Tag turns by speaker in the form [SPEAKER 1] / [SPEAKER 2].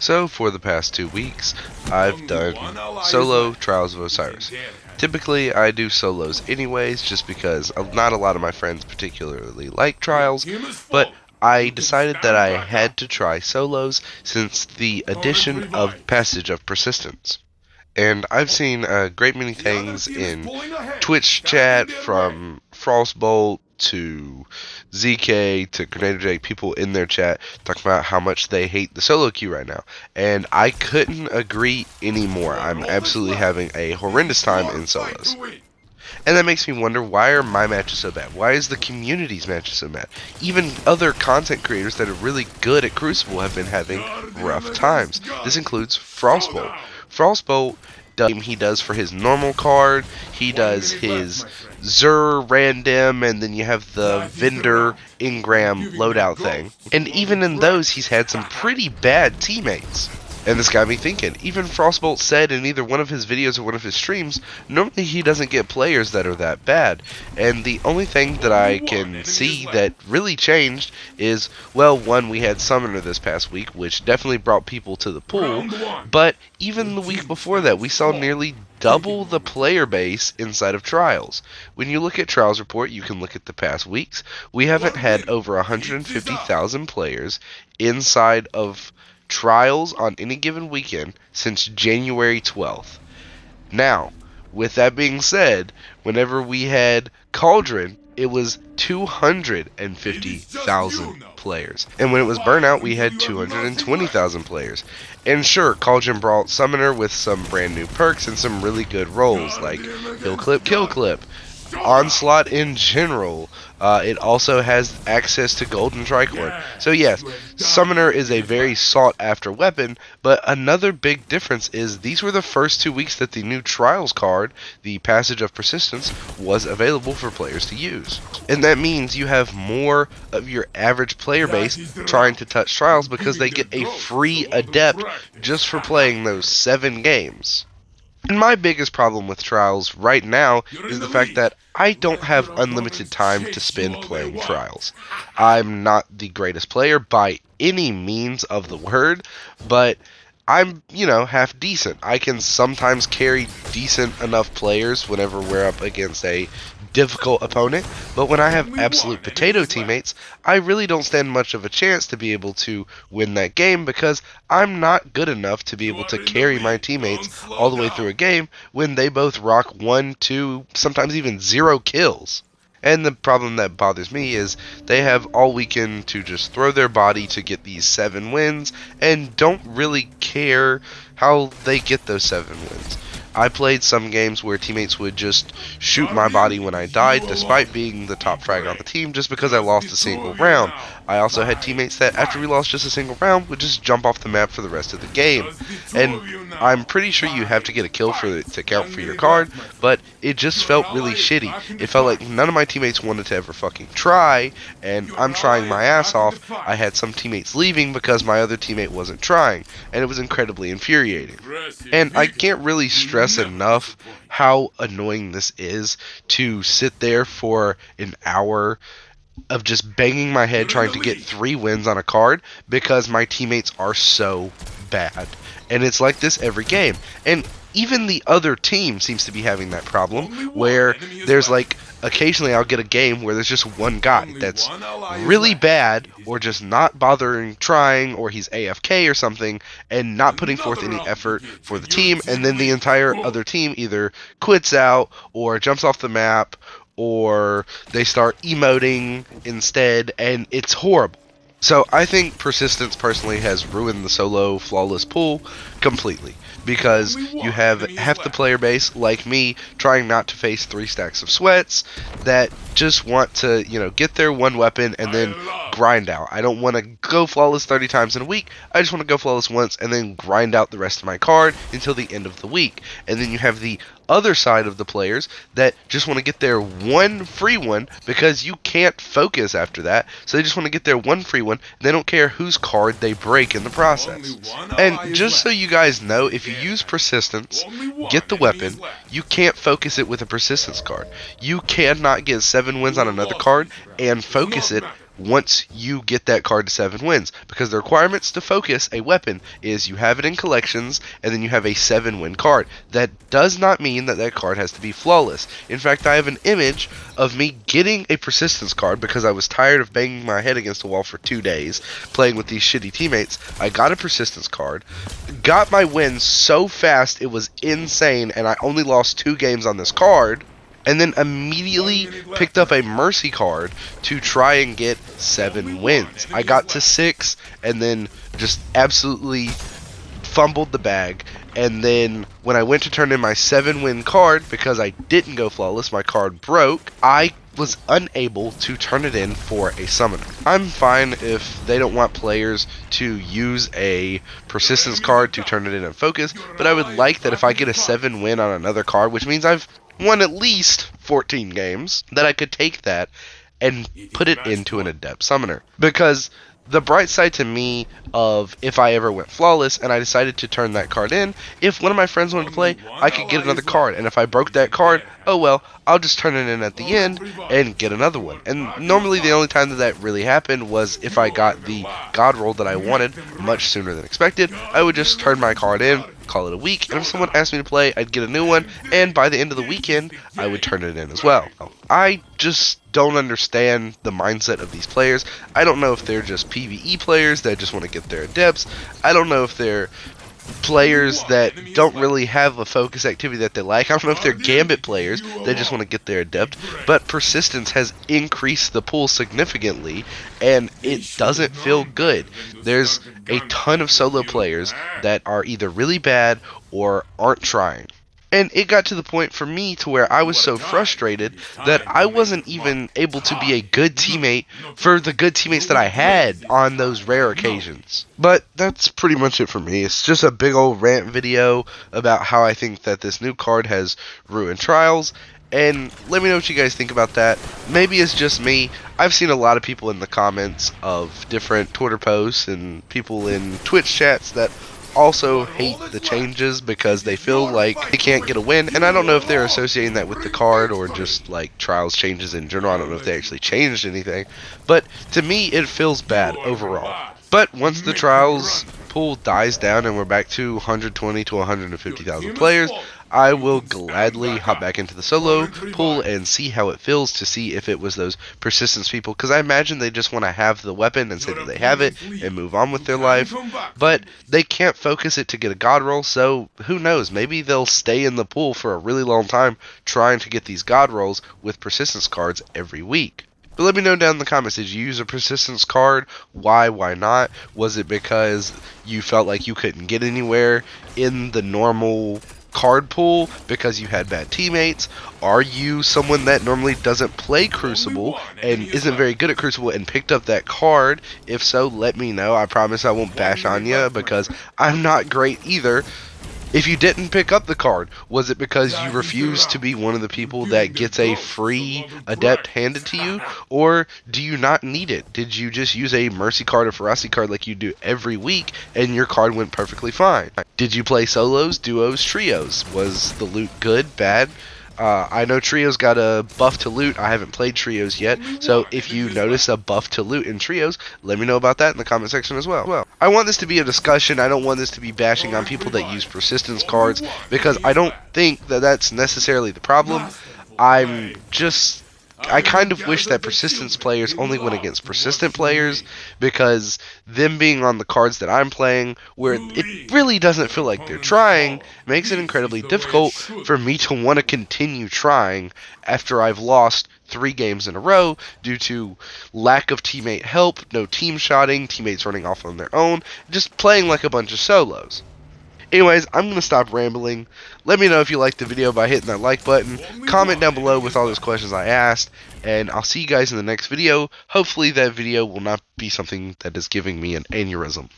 [SPEAKER 1] So for the past 2 weeks, I've done solo Trials of Osiris. Typically, I do solos anyways, just because not a lot of my friends particularly like Trials, but I decided that I had to try solos since the addition of Passage of Persistence. And I've seen a great many things in Twitch chat, from Frostbolt to ZK to Grenadier Jake, people in their chat talking about how much they hate the solo queue right now. And I couldn't agree anymore. I'm absolutely having a horrendous time in solos. And that makes me wonder, why are my matches so bad? Why is the community's matches so bad? Even other content creators that are really good at Crucible have been having rough times. This includes Frostbolt. Frostbolt, he does for his normal card, he does his Zur random, and then you have the vendor Ingram loadout thing. And even in those, he's had some pretty bad teammates. And this got me thinking, even Frostbolt said in either one of his videos or one of his streams, normally he doesn't get players that are that bad. And the only thing that I can see that really changed is, well, one, we had Summoner this past week, which definitely brought people to the pool, but even the week before that, we saw nearly double the player base inside of Trials. When you look at Trials Report, you can look at the past weeks. We haven't had over 150,000 players inside of Trials on any given weekend since January 12th. Now, with that being said, whenever we had Cauldron, it was 250,000 players. And when it was Burnout, we had 220,000 players. And sure, Cauldron brought Summoner with some brand new perks and some really good roles, like Hill Clip, Kill Clip, Onslaught in general. It also has access to Golden Tricorn. So yes, Summoner is a very sought after weapon, but another big difference is these were the first 2 weeks that the new Trials card, the Passage of Persistence, was available for players to use. And that means you have more of your average player base trying to touch Trials because they get a free Adept just for playing those 7 games. And my biggest problem with Trials right now is the fact that I don't have unlimited time to spend playing Trials. I'm not the greatest player by any means of the word, but I'm, half decent. I can sometimes carry decent enough players whenever we're up against a difficult opponent, but when I have absolute potato teammates, I really don't stand much of a chance to be able to win that game because I'm not good enough to be able to carry my teammates all the way through a game when they both rock 1, 2, sometimes even 0 kills. And the problem that bothers me is they have all weekend to just throw their body to get these 7 wins and don't really care how they get those 7 wins. I played some games where teammates would just shoot my body when I died despite being the top frag on the team just because I lost a single round. I also had teammates that after we lost just a single round would just jump off the map for the rest of the game. And I'm pretty sure you have to get a kill for it to count for your card, but it just felt really shitty. It felt like none of my teammates wanted to ever fucking try, and I'm trying my ass off. I had some teammates leaving because my other teammate wasn't trying, and it was incredibly infuriating. And I can't really stress enough how annoying this is to sit there for an hour of just banging my head trying to get 3 wins on a card because my teammates are so bad. And it's like this every game. And even the other team seems to be having that problem where there's like occasionally I'll get a game where there's just one guy that's really bad or just not bothering trying, or he's AFK or something and not putting forth any effort for the team, and then the entire other team either quits out or jumps off the map or they start emoting instead, and it's horrible. So I think Persistence personally has ruined the solo flawless pool completely, because you have half the player base, like me, trying not to face 3 stacks of sweats that just want to, get their one weapon and then grind out. I don't want to go flawless 30 times in a week. I just want to go flawless once and then grind out the rest of my card until the end of the week. And then you have the other side of the players that just want to get their one free one because you can't focus after that. So they just want to get their one free one. And they don't care whose card they break in the process. And just so you guys know, if you use Persistence, get the weapon, you can't focus it with a Persistence card. You cannot get 7 wins on another card and focus it once you get that card to 7 wins, because the requirements to focus a weapon is you have it in collections and then you have a 7-win card. That does not mean that that card has to be flawless. In fact, I have an image of me getting a persistence card because I was tired of banging my head against the wall for 2 days playing with these shitty teammates. I got a persistence card, got my win so fast it was insane, and I only lost 2 games on this card, and then immediately picked up a mercy card to try and get 7 wins. I got to 6 and then just absolutely fumbled the bag. And then when I went to turn in my 7-win card, because I didn't go flawless, my card broke, I was unable to turn it in for a summoner. I'm fine if they don't want players to use a persistence card to turn it in and focus, but I would like that if I get a 7-win on another card, which means I've won at least 14 games, that I could take that and put it into an adept summoner. Because the bright side to me of if I ever went flawless and I decided to turn that card in, if one of my friends wanted to play, I could get another card, and if I broke that card, oh well, I'll just turn it in at the end and get another one. And normally the only time that that really happened was if I got the god roll that I wanted much sooner than expected. I would just turn my card in, call it a week, and if someone asked me to play, I'd get a new one, and by the end of the weekend, I would turn it in as well. I just don't understand the mindset of these players. I don't know if they're just PvE players that just want to get their adepts. I don't know if they're players that don't really have a focus activity that they like. I don't know if they're Gambit players that just want to get their adept, but persistence has increased the pool significantly, and it doesn't feel good. There's a ton of solo players that are either really bad or aren't trying. And it got to the point for me to where I was so frustrated that I wasn't even able to be a good teammate for the good teammates that I had on those rare occasions. But that's pretty much it for me. It's just a big old rant video about how I think that this new card has ruined Trials. And let me know what you guys think about that. Maybe it's just me. I've seen a lot of people in the comments of different Twitter posts and people in Twitch chats that also hate the changes because they feel like they can't get a win, and I don't know if they're associating that with the card or just like Trials changes in general. I don't know if they actually changed anything, but to me it feels bad overall. But once the Trials pool dies down and we're back to 120 to 150,000 players, I will gladly hop back into the solo pool and see how it feels, to see if it was those persistence people, because I imagine they just want to have the weapon and say that they have it and move on with their life, but they can't focus it to get a god roll, so who knows, maybe they'll stay in the pool for a really long time trying to get these god rolls with persistence cards every week. But let me know down in the comments, did you use a persistence card? Why not? Was it because you felt like you couldn't get anywhere in the normal card pool because you had bad teammates? Are you someone that normally doesn't play Crucible and isn't very good at Crucible and picked up that card? If so, let me know. I promise I won't bash on you because I'm not great either. If you didn't pick up the card, was it because you refused to be one of the people that gets a free adept handed to you? Or do you not need it? Did you just use a mercy card or ferocity card like you do every week and your card went perfectly fine? Did you play solos, duos, trios? Was the loot good, bad? I know trios got a buff to loot. I haven't played trios yet, so if you notice a buff to loot in trios, let me know about that in the comment section as well. I want this to be a discussion. I don't want this to be bashing on people that use persistence cards, because I don't think that that's necessarily the problem. I kind of wish that persistence players only went against persistent players, because them being on the cards that I'm playing, where it really doesn't feel like they're trying, makes it incredibly difficult for me to want to continue trying after I've lost 3 games in a row due to lack of teammate help, no team shotting, teammates running off on their own, just playing like a bunch of solos. Anyways, I'm going to stop rambling. Let me know if you liked the video by hitting that like button. Comment down below with all those questions I asked. And I'll see you guys in the next video. Hopefully that video will not be something that is giving me an aneurysm.